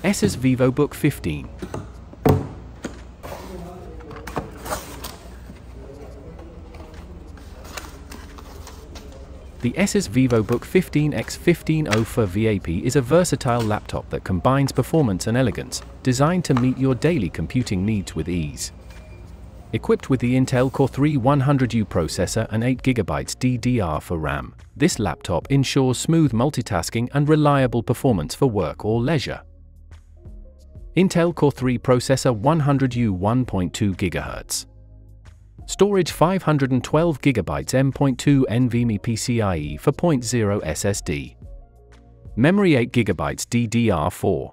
Asus Vivobook 15. The Asus Vivobook 15 X1504VAP is a versatile laptop that combines performance and elegance, designed to meet your daily computing needs with ease. Equipped with the Intel Core 3 100U processor and 8GB DDR4 RAM, this laptop ensures smooth multitasking and reliable performance for work or leisure. Intel Core 3 processor 100U 1.2 GHz. Storage 512GB M.2 NVMe PCIe 4.0 SSD. Memory 8GB DDR4.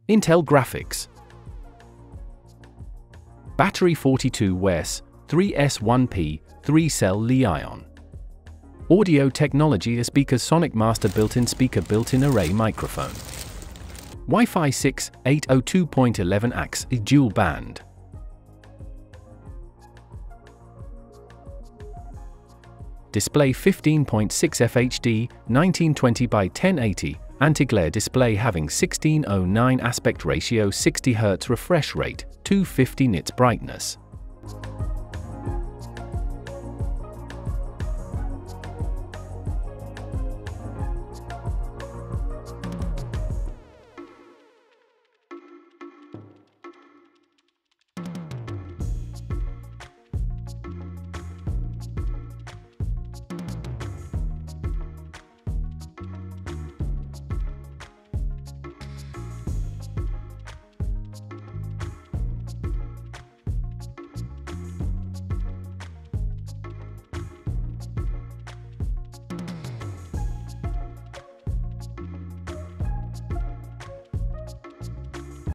Intel graphics. Battery 42 WES, 3S1P, 3-cell Li-ion. Audio technology: a speaker's Sonic Master built-in speaker, built-in array microphone. Wi-Fi 6, 802.11ax, dual band. Display 15.6 FHD, 1920 by 1080, anti-glare display having 16:9 aspect ratio, 60 Hz refresh rate, 250 nits brightness.